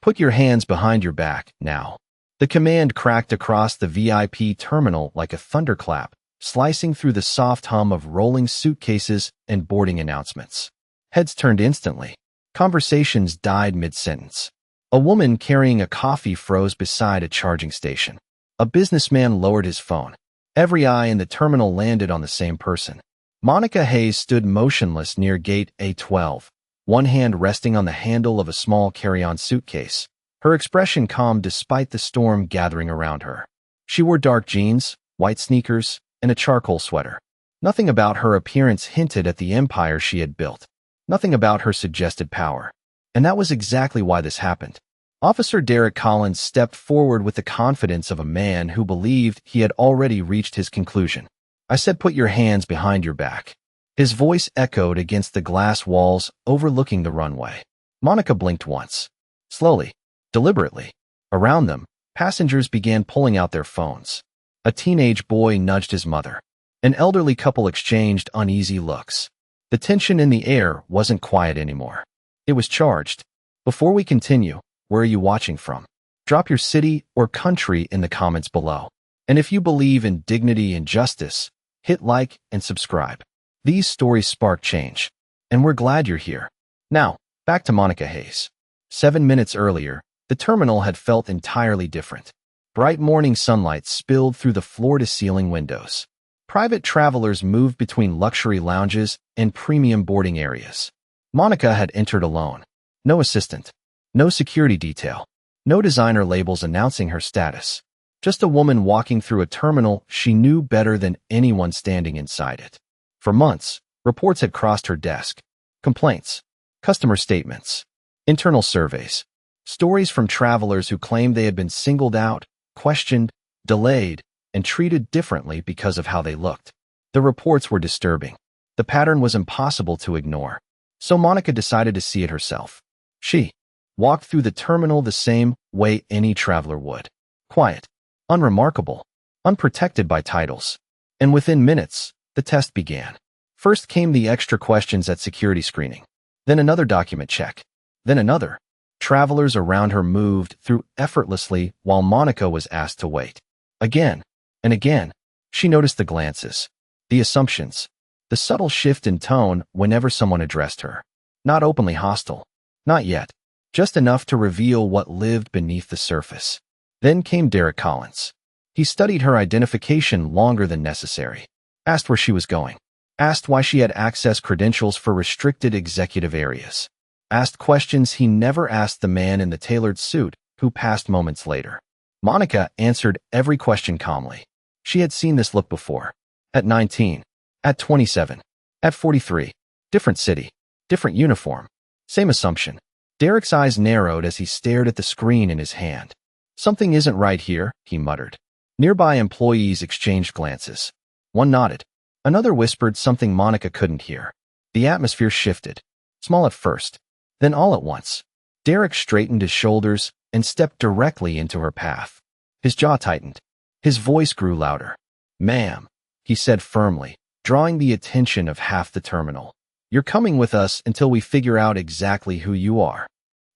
Put your hands behind your back, now. The command cracked across the VIP terminal like a thunderclap, slicing through the soft hum of rolling suitcases and boarding announcements. Heads turned instantly. Conversations died mid-sentence. A woman carrying a coffee froze beside a charging station. A businessman lowered his phone. Every eye in the terminal landed on the same person. Monica Hayes stood motionless near gate A12, one hand resting on the handle of a small carry-on suitcase. Her expression calm despite the storm gathering around her. She wore dark jeans, white sneakers, and a charcoal sweater. Nothing about her appearance hinted at the empire she had built. Nothing about her suggested power. And that was exactly why this happened. Officer Derek Collins stepped forward with the confidence of a man who believed he had already reached his conclusion. I said, put your hands behind your back. His voice echoed against the glass walls overlooking the runway. Monica blinked once. Slowly, deliberately. Around them, passengers began pulling out their phones. A teenage boy nudged his mother. An elderly couple exchanged uneasy looks. The tension in the air wasn't quiet anymore. It was charged. Before we continue, where are you watching from? Drop your city or country in the comments below. And if you believe in dignity and justice, hit like and subscribe. These stories spark change. And we're glad you're here. Now, back to Monica Hayes. 7 minutes earlier, the terminal had felt entirely different. Bright morning sunlight spilled through the floor-to-ceiling windows. Private travelers moved between luxury lounges and premium boarding areas. Monica had entered alone. No assistant. No security detail. No designer labels announcing her status. Just a woman walking through a terminal she knew better than anyone standing inside it. For months, reports had crossed her desk. Complaints. Customer statements. Internal surveys. Stories from travelers who claimed they had been singled out, questioned, delayed, and treated differently because of how they looked. The reports were disturbing. The pattern was impossible to ignore. So Monica decided to see it herself. She walked through the terminal the same way any traveler would. Quiet, unremarkable, unprotected by titles. And within minutes, the test began. First came the extra questions at security screening. Then another document check. Then another. Travelers around her moved through effortlessly while Monica was asked to wait. Again and again, she noticed the glances, the assumptions, the subtle shift in tone whenever someone addressed her. Not openly hostile. Not yet. Just enough to reveal what lived beneath the surface. Then came Derek Collins. He studied her identification longer than necessary. Asked where she was going. Asked why she had access credentials for restricted executive areas. Asked questions he never asked the man in the tailored suit who passed moments later. Monica answered every question calmly. She had seen this look before. At 19. At 27. At 43. Different city. Different uniform. Same assumption. Derek's eyes narrowed as he stared at the screen in his hand. Something isn't right here, he muttered. Nearby employees exchanged glances. One nodded. Another whispered something Monica couldn't hear. The atmosphere shifted. Small at first. Then all at once. Derek straightened his shoulders and stepped directly into her path. His jaw tightened. His voice grew louder. Ma'am, he said firmly, drawing the attention of half the terminal. You're coming with us until we figure out exactly who you are.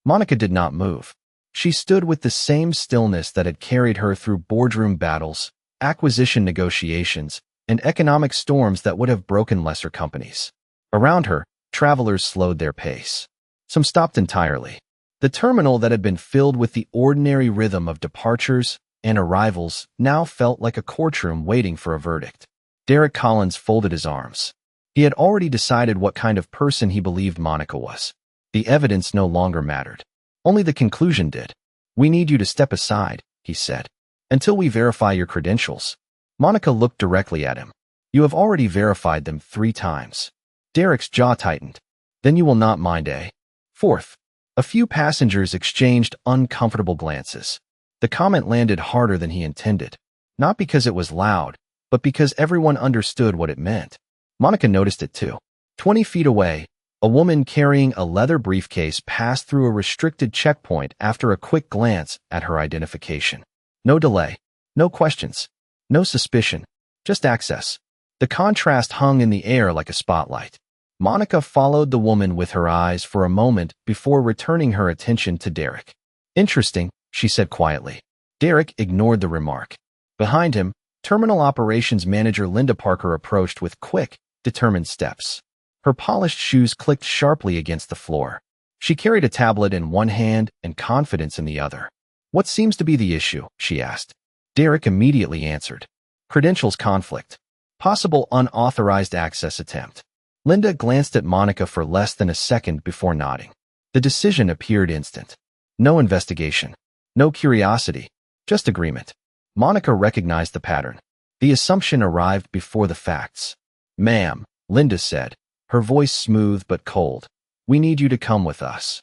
Monica did not move. She stood with the same stillness that had carried her through boardroom battles, acquisition negotiations, and economic storms that would have broken lesser companies. Around her, travelers slowed their pace. Some stopped entirely. The terminal that had been filled with the ordinary rhythm of departures and arrivals now felt like a courtroom waiting for a verdict. Derek Collins folded his arms. He had already decided what kind of person he believed Monica was. The evidence no longer mattered. Only the conclusion did. We need you to step aside, he said, until we verify your credentials. Monica looked directly at him. You have already verified them 3 times. Derek's jaw tightened. Then you will not mind, eh? Fourth. A few passengers exchanged uncomfortable glances. The comment landed harder than he intended. Not because it was loud, but because everyone understood what it meant. Monica noticed it too. 20 feet away, a woman carrying a leather briefcase passed through a restricted checkpoint after a quick glance at her identification. No delay, no questions, no suspicion, just access. The contrast hung in the air like a spotlight. Monica followed the woman with her eyes for a moment before returning her attention to Derek. Interesting, she said quietly. Derek ignored the remark. Behind him, Terminal Operations Manager Linda Parker approached with quick, determined steps. Her polished shoes clicked sharply against the floor. She carried a tablet in one hand and confidence in the other. "What seems to be the issue?" she asked. Derek immediately answered. "Credentials conflict. Possible unauthorized access attempt." Linda glanced at Monica for less than a second before nodding. The decision appeared instant. No investigation. No curiosity. Just agreement. Monica recognized the pattern. The assumption arrived before the facts. "Ma'am," Linda said, her voice smooth but cold, "we need you to come with us."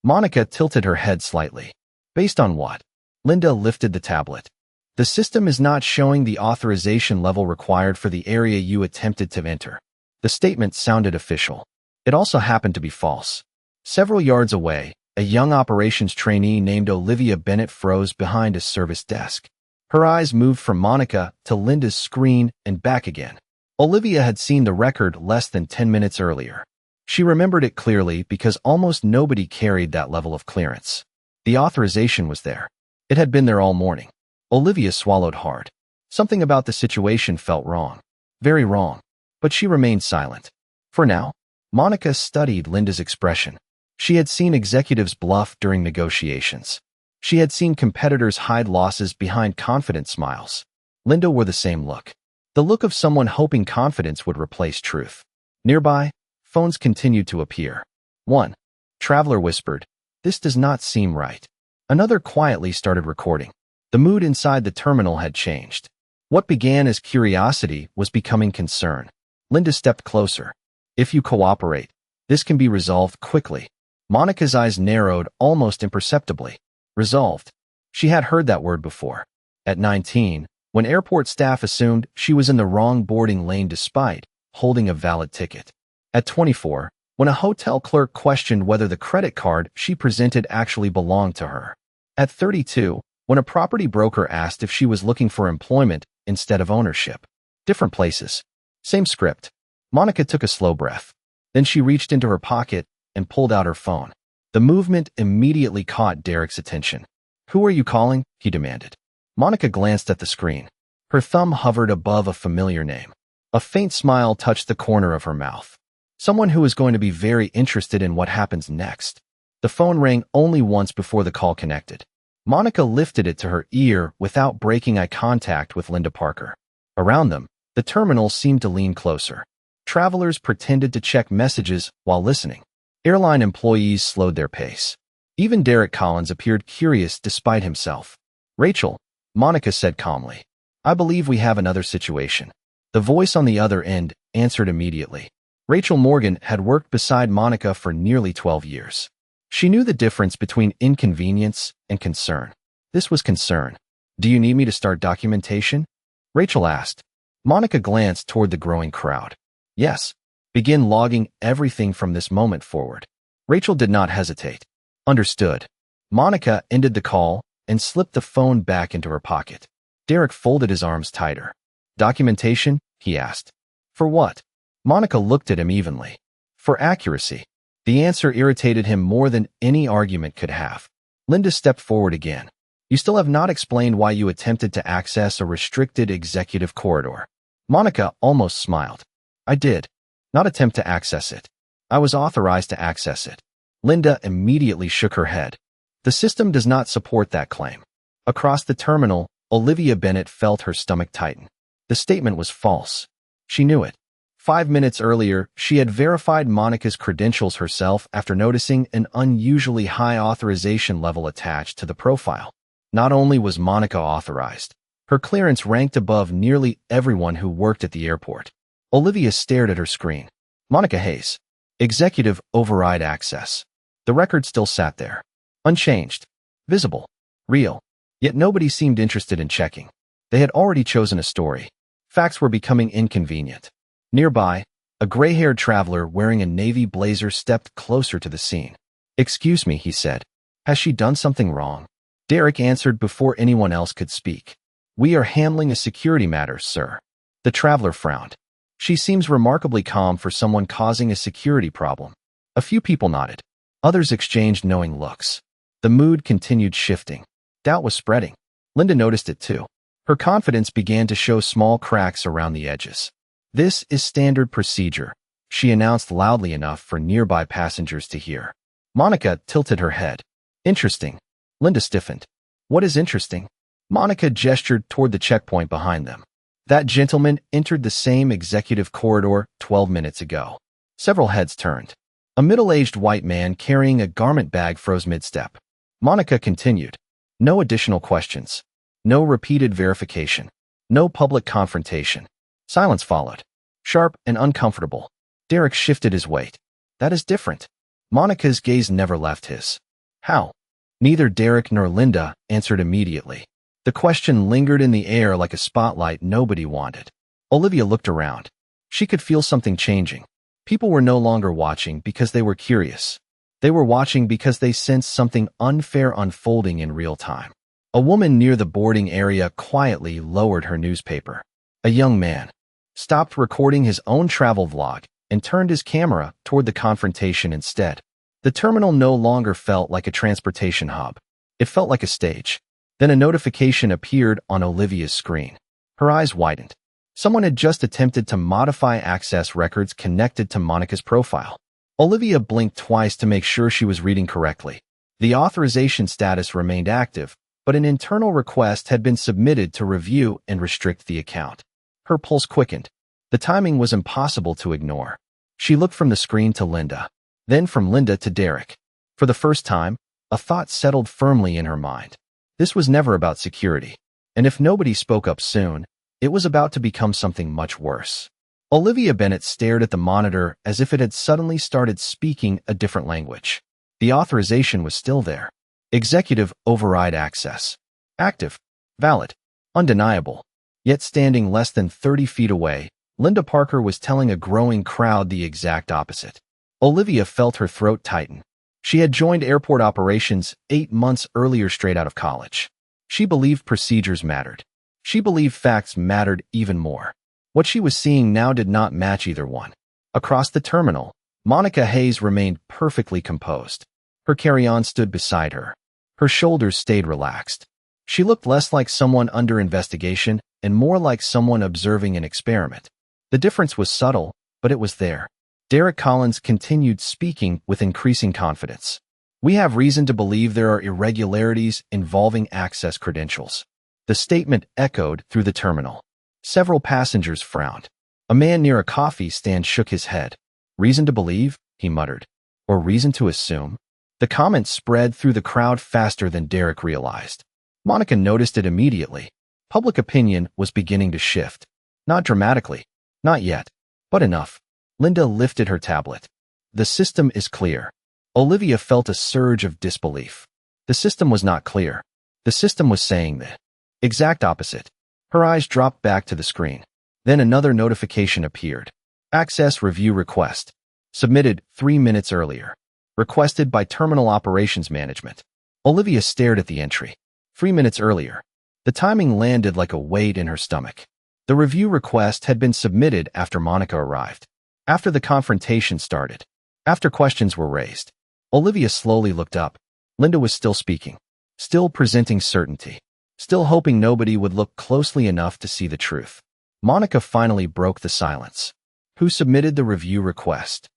Monica tilted her head slightly. "Based on what?" Linda lifted the tablet. "The system is not showing the authorization level required for the area you attempted to enter." The statement sounded official. It also happened to be false. Several yards away, a young operations trainee named Olivia Bennett froze behind a service desk. Her eyes moved from Monica to Linda's screen and back again. Olivia had seen the record less than 10 minutes earlier. She remembered it clearly because almost nobody carried that level of clearance. The authorization was there. It had been there all morning. Olivia swallowed hard. Something about the situation felt wrong. Very wrong. But she remained silent. For now, Monica studied Linda's expression. She had seen executives bluff during negotiations. She had seen competitors hide losses behind confident smiles. Linda wore the same look. The look of someone hoping confidence would replace truth. Nearby, phones continued to appear. One traveler whispered, "This does not seem right." Another quietly started recording. The mood inside the terminal had changed. What began as curiosity was becoming concern. Linda stepped closer. "If you cooperate, this can be resolved quickly." Monica's eyes narrowed almost imperceptibly. Resolved. She had heard that word before. At 19, when airport staff assumed she was in the wrong boarding lane despite holding a valid ticket. At 24, when a hotel clerk questioned whether the credit card she presented actually belonged to her. At 32, when a property broker asked if she was looking for employment instead of ownership. Different places. Same script. Monica took a slow breath. Then she reached into her pocket and pulled out her phone. The movement immediately caught Derek's attention. "Who are you calling?" he demanded. Monica glanced at the screen. Her thumb hovered above a familiar name. A faint smile touched the corner of her mouth. Someone who is going to be very interested in what happens next. The phone rang only once before the call connected. Monica lifted it to her ear without breaking eye contact with Linda Parker. Around them, the terminal seemed to lean closer. Travelers pretended to check messages while listening. Airline employees slowed their pace. Even Derek Collins appeared curious despite himself. "Rachel," Monica said calmly, "I believe we have another situation." The voice on the other end answered immediately. Rachel Morgan had worked beside Monica for nearly 12 years. She knew the difference between inconvenience and concern. This was concern. "Do you need me to start documentation?" Rachel asked. Monica glanced toward the growing crowd. "Yes. Begin logging everything from this moment forward." Rachel did not hesitate. "Understood." Monica ended the call and slipped the phone back into her pocket. Derek folded his arms tighter. "Documentation?" he asked. "For what?" Monica looked at him evenly. "For accuracy." The answer irritated him more than any argument could have. Linda stepped forward again. "You still have not explained why you attempted to access a restricted executive corridor." Monica almost smiled. "I did. Not attempt to access it. I was authorized to access it." Linda immediately shook her head. "The system does not support that claim." Across the terminal, Olivia Bennett felt her stomach tighten. The statement was false. She knew it. 5 minutes earlier, she had verified Monica's credentials herself after noticing an unusually high authorization level attached to the profile. Not only was Monica authorized, her clearance ranked above nearly everyone who worked at the airport. Olivia stared at her screen. Monica Hayes. Executive override access. The record still sat there. Unchanged. Visible. Real. Yet nobody seemed interested in checking. They had already chosen a story. Facts were becoming inconvenient. Nearby, a gray-haired traveler wearing a navy blazer stepped closer to the scene. "Excuse me," he said. "Has she done something wrong?" Derek answered before anyone else could speak. "We are handling a security matter, sir." The traveler frowned. "She seems remarkably calm for someone causing a security problem." A few people nodded. Others exchanged knowing looks. The mood continued shifting. Doubt was spreading. Linda noticed it too. Her confidence began to show small cracks around the edges. "This is standard procedure," she announced loudly enough for nearby passengers to hear. Monica tilted her head. "Interesting." Linda stiffened. "What is interesting?" Monica gestured toward the checkpoint behind them. "That gentleman entered the same executive corridor 12 minutes ago." Several heads turned. A middle-aged white man carrying a garment bag froze mid-step. Monica continued. "No additional questions. No repeated verification. No public confrontation." Silence followed. Sharp and uncomfortable. Derek shifted his weight. "That is different." Monica's gaze never left his. "How?" Neither Derek nor Linda answered immediately. The question lingered in the air like a spotlight nobody wanted. Olivia looked around. She could feel something changing. People were no longer watching because they were curious. They were watching because they sensed something unfair unfolding in real time. A woman near the boarding area quietly lowered her newspaper. A young man stopped recording his own travel vlog and turned his camera toward the confrontation instead. The terminal no longer felt like a transportation hub. It felt like a stage. Then a notification appeared on Olivia's screen. Her eyes widened. Someone had just attempted to modify access records connected to Monica's profile. Olivia blinked twice to make sure she was reading correctly. The authorization status remained active, but an internal request had been submitted to review and restrict the account. Her pulse quickened. The timing was impossible to ignore. She looked from the screen to Linda, then from Linda to Derek. For the first time, a thought settled firmly in her mind. This was never about security, and if nobody spoke up soon, it was about to become something much worse. Olivia Bennett stared at the monitor as if it had suddenly started speaking a different language. The authorization was still there. Executive override access. Active. Valid. Undeniable. Yet standing less than 30 feet away, Linda Parker was telling a growing crowd the exact opposite. Olivia felt her throat tighten. She had joined airport operations 8 months earlier straight out of college. She believed procedures mattered. She believed facts mattered even more. What she was seeing now did not match either one. Across the terminal, Monica Hayes remained perfectly composed. Her carry-on stood beside her. Her shoulders stayed relaxed. She looked less like someone under investigation and more like someone observing an experiment. The difference was subtle, but it was there. Derek Collins continued speaking with increasing confidence. "We have reason to believe there are irregularities involving access credentials." The statement echoed through the terminal. Several passengers frowned. A man near a coffee stand shook his head. "Reason to believe?" he muttered. "Or reason to assume?" The comment spread through the crowd faster than Derek realized. Monica noticed it immediately. Public opinion was beginning to shift. Not dramatically. Not yet. But enough. Linda lifted her tablet. "The system is clear." Olivia felt a surge of disbelief. The system was not clear. The system was saying the exact opposite. Her eyes dropped back to the screen. Then another notification appeared. Access review request. Submitted 3 minutes earlier. Requested by Terminal Operations Management. Olivia stared at the entry. 3 minutes earlier. The timing landed like a weight in her stomach. The review request had been submitted after Monica arrived. After the confrontation started. After questions were raised. Olivia slowly looked up. Linda was still speaking. Still presenting certainty. Still hoping nobody would look closely enough to see the truth. Monica finally broke the silence. "Who submitted the review request?"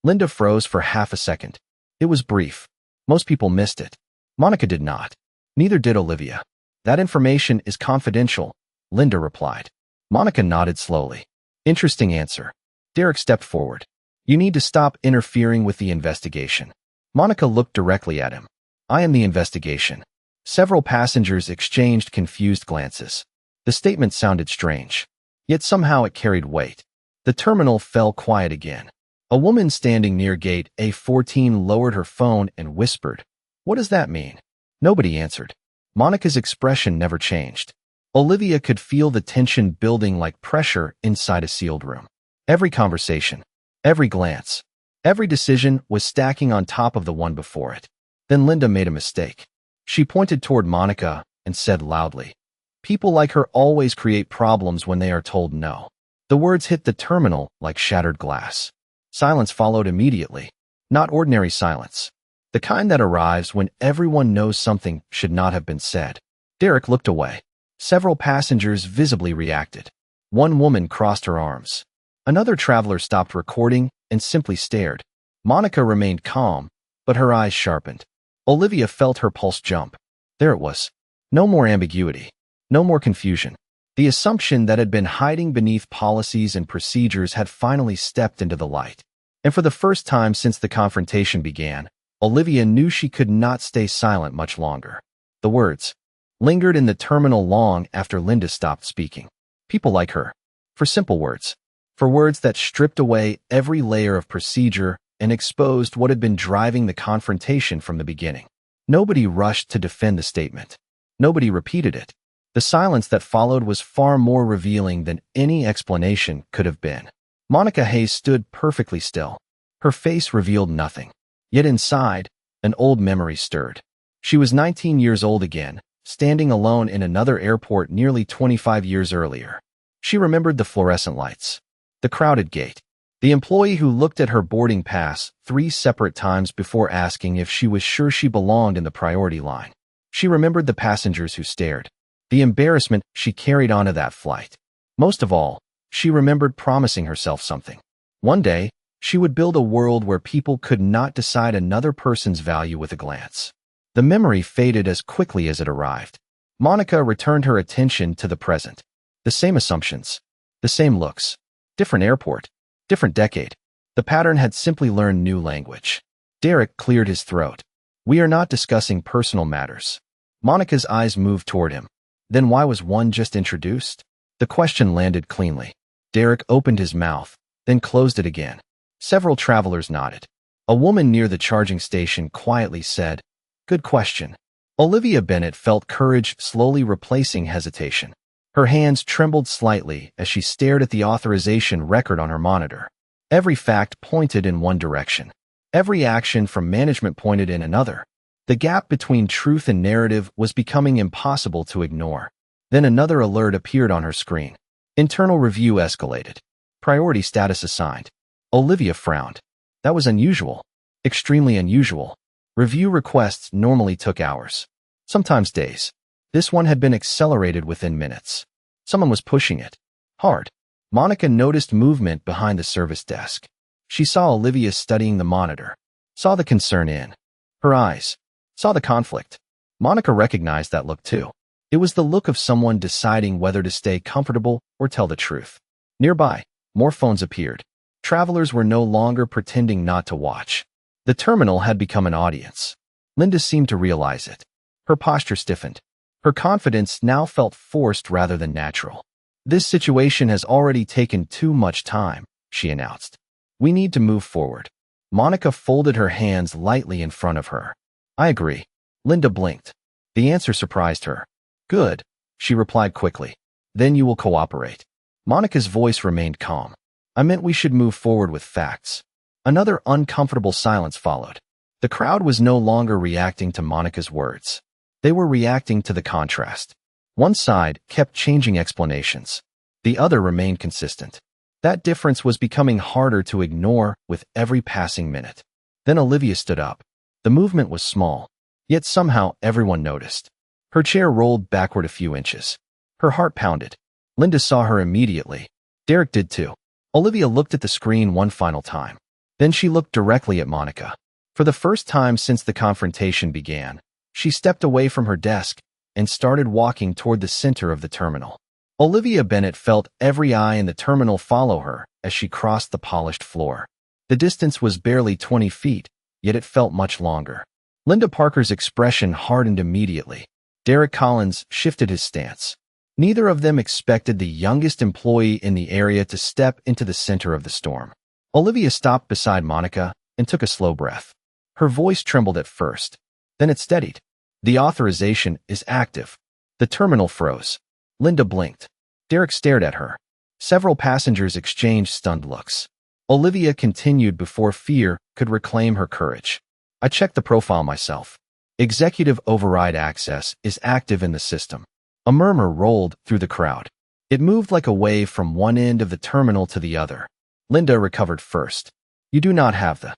Linda froze for half a second. It was brief. Most people missed it. Monica did not. Neither did Olivia. "That information is confidential," Linda replied. Monica nodded slowly. "Interesting answer." Derek stepped forward. "You need to stop interfering with the investigation." Monica looked directly at him. "I am the investigation." Several passengers exchanged confused glances. The statement sounded strange. Yet somehow it carried weight. The terminal fell quiet again. A woman standing near gate A14 lowered her phone and whispered, "What does that mean?" Nobody answered. Monica's expression never changed. Olivia could feel the tension building like pressure inside a sealed room. Every conversation, every glance, every decision was stacking on top of the one before it. Then Linda made a mistake. She pointed toward Monica and said loudly, "People like her always create problems when they are told no." The words hit the terminal like shattered glass. Silence followed immediately. Not ordinary silence. The kind that arrives when everyone knows something should not have been said. Derek looked away. Several passengers visibly reacted. One woman crossed her arms. Another traveler stopped recording and simply stared. Monica remained calm, but her eyes sharpened. Olivia felt her pulse jump. There it was. No more ambiguity. No more confusion. The assumption that had been hiding beneath policies and procedures had finally stepped into the light. And for the first time since the confrontation began, Olivia knew she could not stay silent much longer. The words lingered in the terminal long after Linda stopped speaking. People like her. For simple words. For words that stripped away every layer of procedure and exposed what had been driving the confrontation from the beginning. Nobody rushed to defend the statement. Nobody repeated it. The silence that followed was far more revealing than any explanation could have been. Monica Hayes stood perfectly still. Her face revealed nothing. Yet inside, an old memory stirred. She was 19 years old again, standing alone in another airport nearly 25 years earlier. She remembered the fluorescent lights, the crowded gate, the employee who looked at her boarding pass 3 separate times before asking if she was sure she belonged in the priority line. She remembered the passengers who stared, the embarrassment she carried onto that flight. Most of all, she remembered promising herself something. One day, she would build a world where people could not decide another person's value with a glance. The memory faded as quickly as it arrived. Monica returned her attention to the present. The same assumptions, the same looks, different airport, different decade. The pattern had simply learned new language. Derek cleared his throat. We are not discussing personal matters. Monica's eyes moved toward him. Then why was one just introduced? The question landed cleanly. Derek opened his mouth, then closed it again. Several travelers nodded. A woman near the charging station quietly said, "Good question." Olivia Bennett felt courage slowly replacing hesitation. Her hands trembled slightly as she stared at the authorization record on her monitor. Every fact pointed in one direction. Every action from management pointed in another. The gap between truth and narrative was becoming impossible to ignore. Then another alert appeared on her screen. Internal review escalated. Priority status assigned. Olivia frowned. That was unusual. Extremely unusual. Review requests normally took hours. Sometimes days. This one had been accelerated within minutes. Someone was pushing it. Hard. Monica noticed movement behind the service desk. She saw Olivia studying the monitor. Saw the concern in her eyes. Saw the conflict. Monica recognized that look too. It was the look of someone deciding whether to stay comfortable or tell the truth. Nearby, more phones appeared. Travelers were no longer pretending not to watch. The terminal had become an audience. Linda seemed to realize it. Her posture stiffened. Her confidence now felt forced rather than natural. This situation has already taken too much time, she announced. We need to move forward. Monica folded her hands lightly in front of her. I agree. Linda blinked. The answer surprised her. Good, she replied quickly. Then you will cooperate. Monica's voice remained calm. I meant we should move forward with facts. Another uncomfortable silence followed. The crowd was no longer reacting to Monica's words. They were reacting to the contrast. One side kept changing explanations. The other remained consistent. That difference was becoming harder to ignore with every passing minute. Then Olivia stood up. The movement was small, yet somehow everyone noticed. Her chair rolled backward a few inches. Her heart pounded. Linda saw her immediately. Derek did too. Olivia looked at the screen one final time. Then she looked directly at Monica. For the first time since the confrontation began, she stepped away from her desk and started walking toward the center of the terminal. Olivia Bennett felt every eye in the terminal follow her as she crossed the polished floor. The distance was barely 20 feet, yet it felt much longer. Linda Parker's expression hardened immediately. Derek Collins shifted his stance. Neither of them expected the youngest employee in the area to step into the center of the storm. Olivia stopped beside Monica and took a slow breath. Her voice trembled at first. Then it steadied. The authorization is active. The terminal froze. Linda blinked. Derek stared at her. Several passengers exchanged stunned looks. Olivia continued before fear could reclaim her courage. I checked the profile myself. Executive override access is active in the system. A murmur rolled through the crowd. It moved like a wave from one end of the terminal to the other. Linda recovered first. You do not have the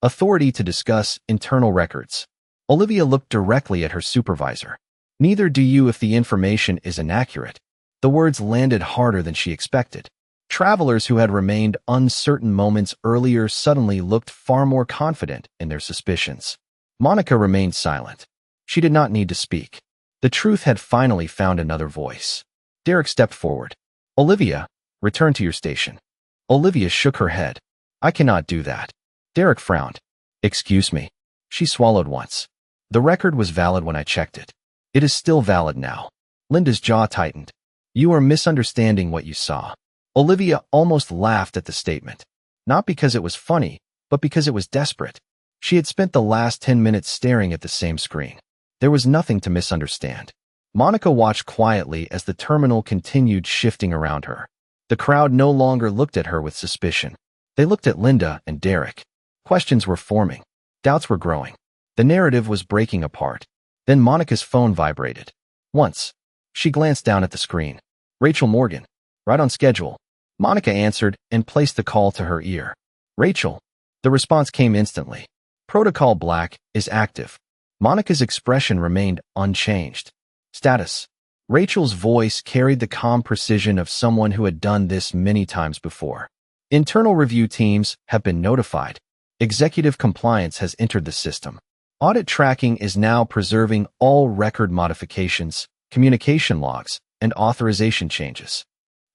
Authority to discuss internal records. Olivia looked directly at her supervisor. Neither do you if the information is inaccurate. The words landed harder than she expected. Travelers who had remained uncertain moments earlier suddenly looked far more confident in their suspicions. Monica remained silent. She did not need to speak. The truth had finally found another voice. Derek stepped forward. Olivia, return to your station. Olivia shook her head. I cannot do that. Derek frowned. Excuse me. She swallowed once. The record was valid when I checked it. It is still valid now. Linda's jaw tightened. You are misunderstanding what you saw. Olivia almost laughed at the statement. Not because it was funny, but because it was desperate. She had spent the last 10 minutes staring at the same screen. There was nothing to misunderstand. Monica watched quietly as the terminal continued shifting around her. The crowd no longer looked at her with suspicion. They looked at Linda and Derek. Questions were forming. Doubts were growing. The narrative was breaking apart. Then Monica's phone vibrated. Once. She glanced down at the screen. Rachel Morgan. Right on schedule. Monica answered and placed the call to her ear. Rachel. The response came instantly. Protocol Black is active. Monica's expression remained unchanged. Status. Rachel's voice carried the calm precision of someone who had done this many times before. Internal review teams have been notified. Executive compliance has entered the system. Audit tracking is now preserving all record modifications, communication logs, and authorization changes.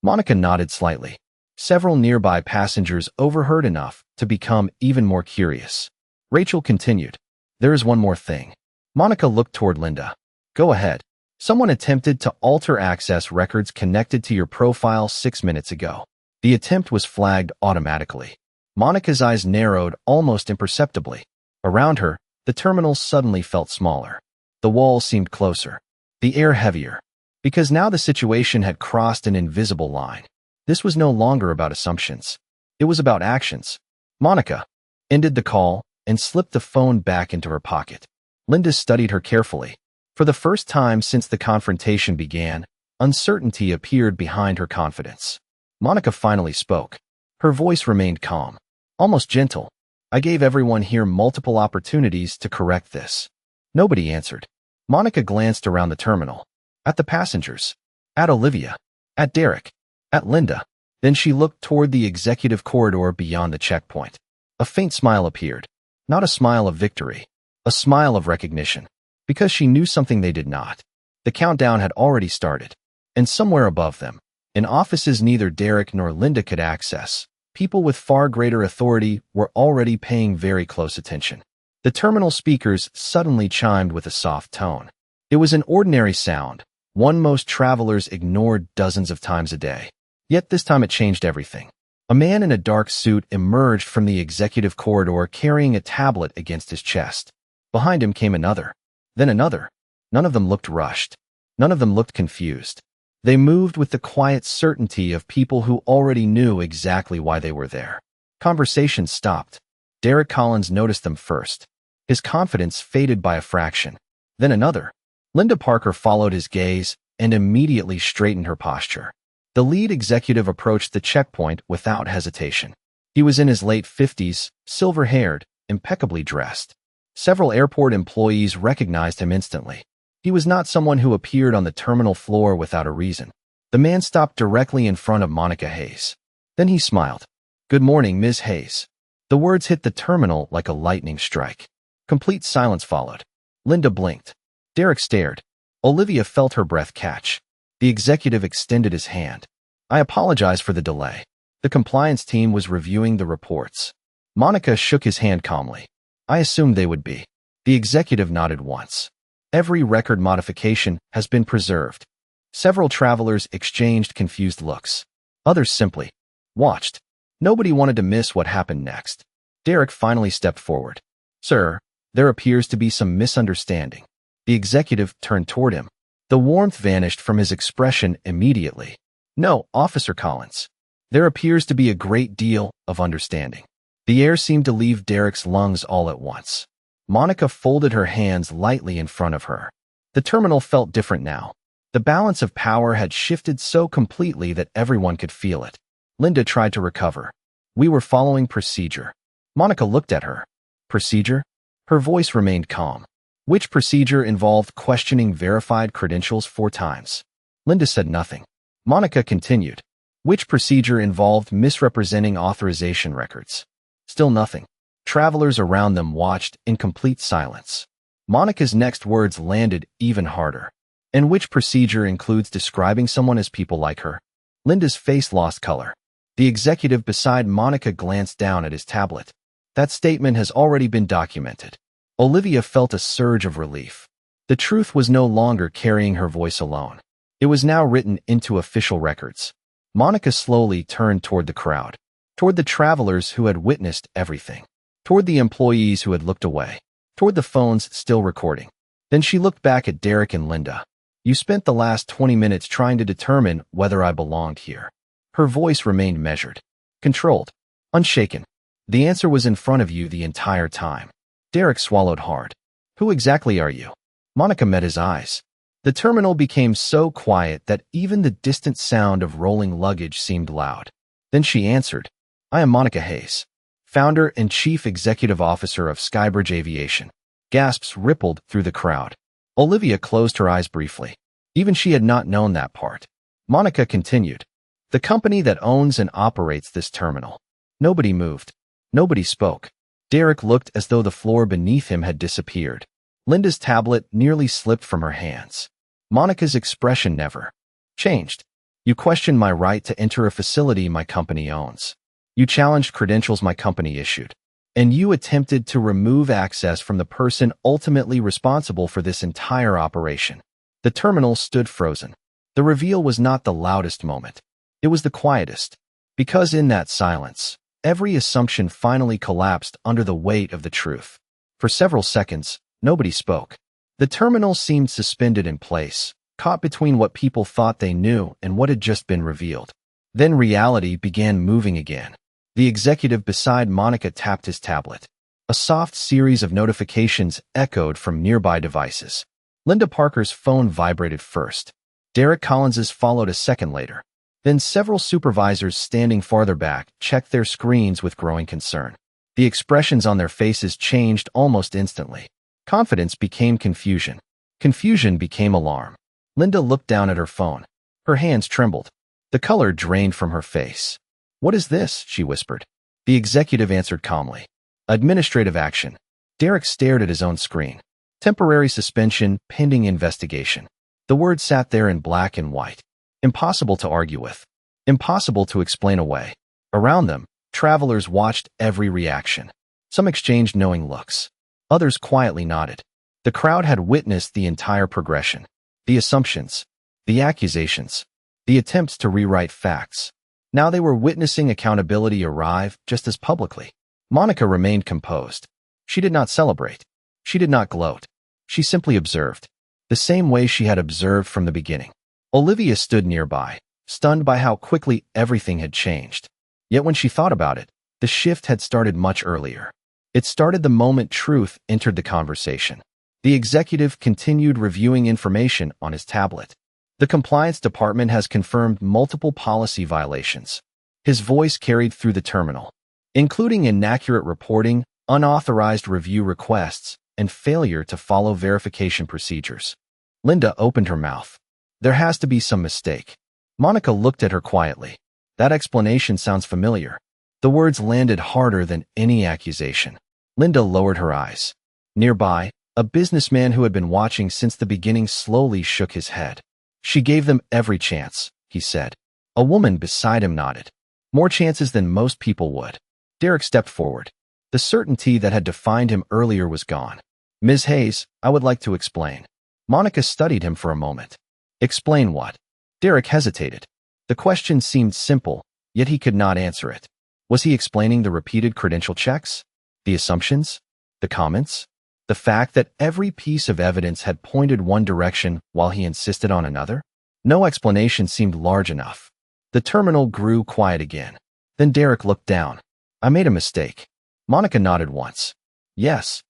Monica nodded slightly. Several nearby passengers overheard enough to become even more curious. Rachel continued. There is one more thing. Monica looked toward Linda. Go ahead. Someone attempted to alter access records connected to your profile 6 minutes ago. The attempt was flagged automatically. Monica's eyes narrowed almost imperceptibly. Around her, the terminal suddenly felt smaller. The walls seemed closer. The air heavier. Because now the situation had crossed an invisible line. This was no longer about assumptions. It was about actions. Monica ended the call and slipped the phone back into her pocket. Linda studied her carefully. For the first time since the confrontation began, uncertainty appeared behind her confidence. Monica finally spoke. Her voice remained calm, almost gentle. I gave everyone here multiple opportunities to correct this. Nobody answered. Monica glanced around the terminal. At the passengers. At Olivia. At Derek. At Linda. Then she looked toward the executive corridor beyond the checkpoint. A faint smile appeared. Not a smile of victory. A smile of recognition. Because she knew something they did not. The countdown had already started. And somewhere above them, in offices neither Derek nor Linda could access, people with far greater authority were already paying very close attention. The terminal speakers suddenly chimed with a soft tone. It was an ordinary sound, one most travelers ignored dozens of times a day. Yet this time it changed everything. A man in a dark suit emerged from the executive corridor carrying a tablet against his chest. Behind him came another. Then another. None of them looked rushed. None of them looked confused. They moved with the quiet certainty of people who already knew exactly why they were there. Conversations stopped. Derek Collins noticed them first. His confidence faded by a fraction. Then another. Linda Parker followed his gaze and immediately straightened her posture. The lead executive approached the checkpoint without hesitation. He was in his late 50s, silver-haired, impeccably dressed. Several airport employees recognized him instantly. He was not someone who appeared on the terminal floor without a reason. The man stopped directly in front of Monica Hayes. Then he smiled. Good morning, Ms. Hayes. The words hit the terminal like a lightning strike. Complete silence followed. Linda blinked. Derek stared. Olivia felt her breath catch. The executive extended his hand. I apologize for the delay. The compliance team was reviewing the reports. Monica shook his hand calmly. I assumed they would be. The executive nodded once. Every record modification has been preserved. Several travelers exchanged confused looks. Others simply watched. Nobody wanted to miss what happened next. Derek finally stepped forward. Sir, there appears to be some misunderstanding. The executive turned toward him. The warmth vanished from his expression immediately. No, Officer Collins. There appears to be a great deal of understanding. The air seemed to leave Derek's lungs all at once. Monica folded her hands lightly in front of her. The terminal felt different now. The balance of power had shifted so completely that everyone could feel it. Linda tried to recover. We were following procedure. Monica looked at her. Procedure? Her voice remained calm. Which procedure involved questioning verified credentials 4 times? Linda said nothing. Monica continued. Which procedure involved misrepresenting authorization records? Still nothing. Travelers around them watched in complete silence. Monica's next words landed even harder. And which procedure includes describing someone as people like her? Linda's face lost color. The executive beside Monica glanced down at his tablet. That statement has already been documented. Olivia felt a surge of relief. The truth was no longer carrying her voice alone. It was now written into official records. Monica slowly turned toward the crowd, toward the travelers who had witnessed everything, toward the employees who had looked away, toward the phones still recording. Then she looked back at Derek and Linda. You spent the last 20 minutes trying to determine whether I belonged here. Her voice remained measured, controlled, unshaken. The answer was in front of you the entire time. Derek swallowed hard. Who exactly are you? Monica met his eyes. The terminal became so quiet that even the distant sound of rolling luggage seemed loud. Then she answered, I am Monica Hayes, founder and chief executive officer of Skybridge Aviation. Gasps rippled through the crowd. Olivia closed her eyes briefly. Even she had not known that part. Monica continued. The company that owns and operates this terminal. Nobody moved. Nobody spoke. Derek looked as though the floor beneath him had disappeared. Linda's tablet nearly slipped from her hands. Monica's expression never changed. You questioned my right to enter a facility my company owns. You challenged credentials my company issued. And you attempted to remove access from the person ultimately responsible for this entire operation. The terminal stood frozen. The reveal was not the loudest moment. It was the quietest. Because in that silence, every assumption finally collapsed under the weight of the truth. For several seconds, nobody spoke. The terminal seemed suspended in place, caught between what people thought they knew and what had just been revealed. Then reality began moving again. The executive beside Monica tapped his tablet. A soft series of notifications echoed from nearby devices. Linda Parker's phone vibrated first. Derek Collins's followed a second later. Then several supervisors standing farther back checked their screens with growing concern. The expressions on their faces changed almost instantly. Confidence became confusion. Confusion became alarm. Linda looked down at her phone. Her hands trembled. The color drained from her face. What is this? She whispered. The executive answered calmly. Administrative action. Derek stared at his own screen. Temporary suspension, pending investigation. The word sat there in black and white. Impossible to argue with. Impossible to explain away. Around them, travelers watched every reaction. Some exchanged knowing looks. Others quietly nodded. The crowd had witnessed the entire progression. The assumptions. The accusations. The attempts to rewrite facts. Now they were witnessing accountability arrive just as publicly. Monica remained composed. She did not celebrate. She did not gloat. She simply observed. The same way she had observed from the beginning. Olivia stood nearby, stunned by how quickly everything had changed. Yet when she thought about it, the shift had started much earlier. It started the moment truth entered the conversation. The executive continued reviewing information on his tablet. The compliance department has confirmed multiple policy violations. His voice carried through the terminal, including inaccurate reporting, unauthorized review requests, and failure to follow verification procedures. Linda opened her mouth. There has to be some mistake. Monica looked at her quietly. That explanation sounds familiar. The words landed harder than any accusation. Linda lowered her eyes. Nearby, a businessman who had been watching since the beginning slowly shook his head. She gave them every chance, he said. A woman beside him nodded. More chances than most people would. Derek stepped forward. The certainty that had defined him earlier was gone. Ms. Hayes, I would like to explain. Monica studied him for a moment. Explain what? Derek hesitated. The question seemed simple, yet he could not answer it. Was he explaining the repeated credential checks? The assumptions? The comments? The fact that every piece of evidence had pointed one direction while he insisted on another? No explanation seemed large enough. The terminal grew quiet again. Then Derek looked down. I made a mistake. Monica nodded once. Yes.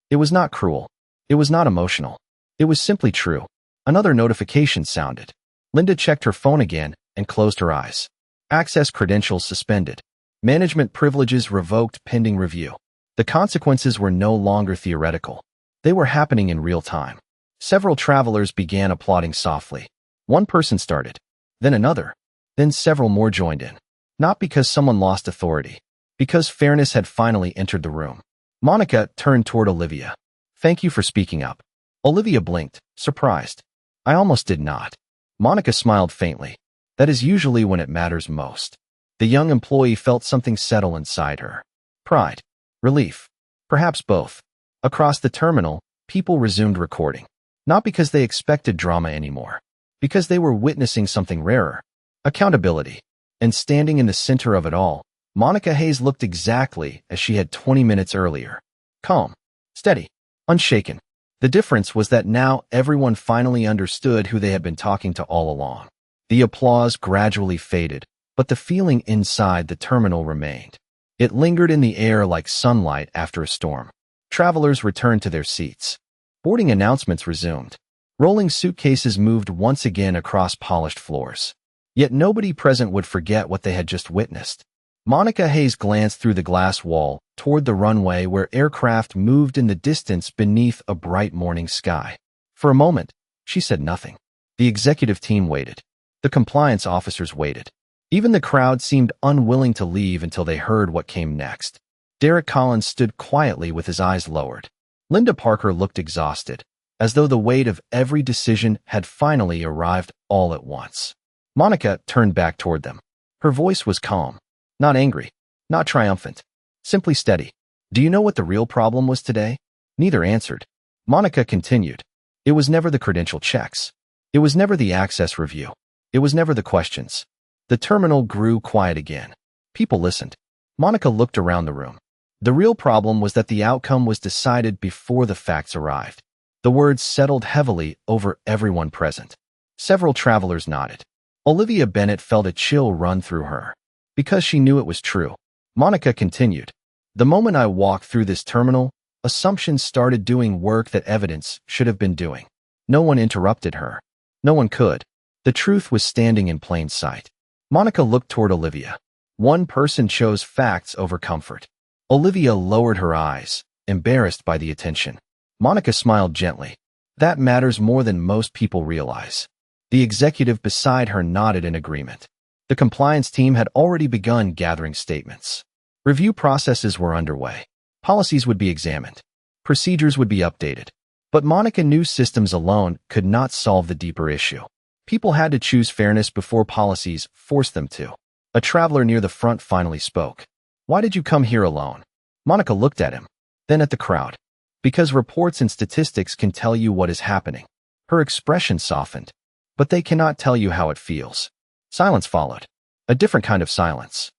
It was not cruel. It was not emotional. It was simply true. Another notification sounded. Linda checked her phone again and closed her eyes. Access credentials suspended. Management privileges revoked pending review. The consequences were no longer theoretical. They were happening in real time. Several travelers began applauding softly. One person started, then another, then several more joined in. Not because someone lost authority, because fairness had finally entered the room. Monica turned toward Olivia. "Thank you for speaking up." Olivia blinked, surprised. "I almost did not." Monica smiled faintly. That is usually when it matters most. The young employee felt something settle inside her. Pride. Relief. Perhaps both. Across the terminal, people resumed recording. Not because they expected drama anymore. Because they were witnessing something rarer. Accountability. And standing in the center of it all, Monica Hayes looked exactly as she had 20 minutes earlier. Calm. Steady. Unshaken. The difference was that now everyone finally understood who they had been talking to all along. The applause gradually faded, but the feeling inside the terminal remained. It lingered in the air like sunlight after a storm. Travelers returned to their seats. Boarding announcements resumed. Rolling suitcases moved once again across polished floors. Yet nobody present would forget what they had just witnessed. Monica Hayes glanced through the glass wall toward the runway where aircraft moved in the distance beneath a bright morning sky. For a moment, she said nothing. The executive team waited. The compliance officers waited. Even the crowd seemed unwilling to leave until they heard what came next. Derek Collins stood quietly with his eyes lowered. Linda Parker looked exhausted, as though the weight of every decision had finally arrived all at once. Monica turned back toward them. Her voice was calm, not angry, not triumphant, simply steady. "Do you know what the real problem was today?" Neither answered. Monica continued. "It was never the credential checks. It was never the access review. It was never the questions." The terminal grew quiet again. People listened. Monica looked around the room. The real problem was that the outcome was decided before the facts arrived. The words settled heavily over everyone present. Several travelers nodded. Olivia Bennett felt a chill run through her. Because she knew it was true. Monica continued. "The moment I walked through this terminal, assumptions started doing work that evidence should have been doing. No one interrupted her. No one could. The truth was standing in plain sight." Monica looked toward Olivia. One person chose facts over comfort. Olivia lowered her eyes, embarrassed by the attention. Monica smiled gently. "That matters more than most people realize." The executive beside her nodded in agreement. The compliance team had already begun gathering statements. Review processes were underway. Policies would be examined. Procedures would be updated. But Monica knew systems alone could not solve the deeper issue. People had to choose fairness before policies forced them to. A traveler near the front finally spoke. "Why did you come here alone?" Monica looked at him, then at the crowd. "Because reports and statistics can tell you what is happening." Her expression softened. "But they cannot tell you how it feels." Silence followed. A different kind of silence.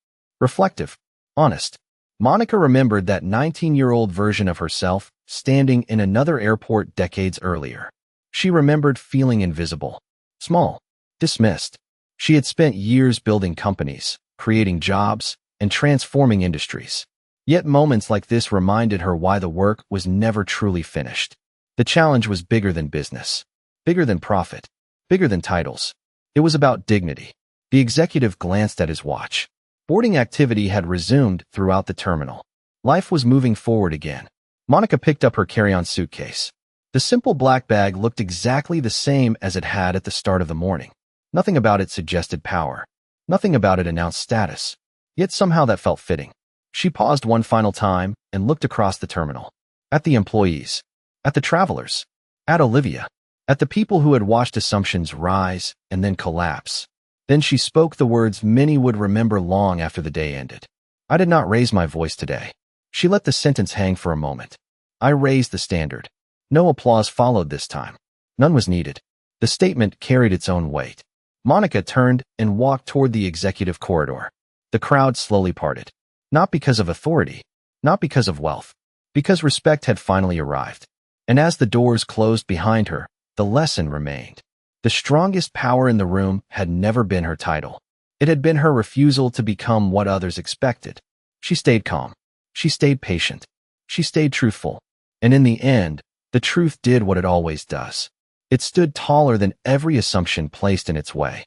Reflective. Honest. Monica remembered that 19-year-old version of herself standing in another airport decades earlier. She remembered feeling invisible. Small. Dismissed. She had spent years building companies, creating jobs, and transforming industries. Yet moments like this reminded her why the work was never truly finished. The challenge was bigger than business. Bigger than profit. Bigger than titles. It was about dignity. The executive glanced at his watch. Boarding activity had resumed throughout the terminal. Life was moving forward again. Monica picked up her carry-on suitcase. The simple black bag looked exactly the same as it had at the start of the morning. Nothing about it suggested power. Nothing about it announced status. Yet somehow that felt fitting. She paused one final time and looked across the terminal. At the employees. At the travelers. At Olivia. At the people who had watched assumptions rise and then collapse. Then she spoke the words many would remember long after the day ended. "I did not raise my voice today." She let the sentence hang for a moment. "I raised the standard." No applause followed this time. None was needed. The statement carried its own weight. Monica turned and walked toward the executive corridor. The crowd slowly parted. Not because of authority, not because of wealth, because respect had finally arrived. And as the doors closed behind her, the lesson remained. The strongest power in the room had never been her title. It had been her refusal to become what others expected. She stayed calm. She stayed patient. She stayed truthful. And in the end, the truth did what it always does. It stood taller than every assumption placed in its way.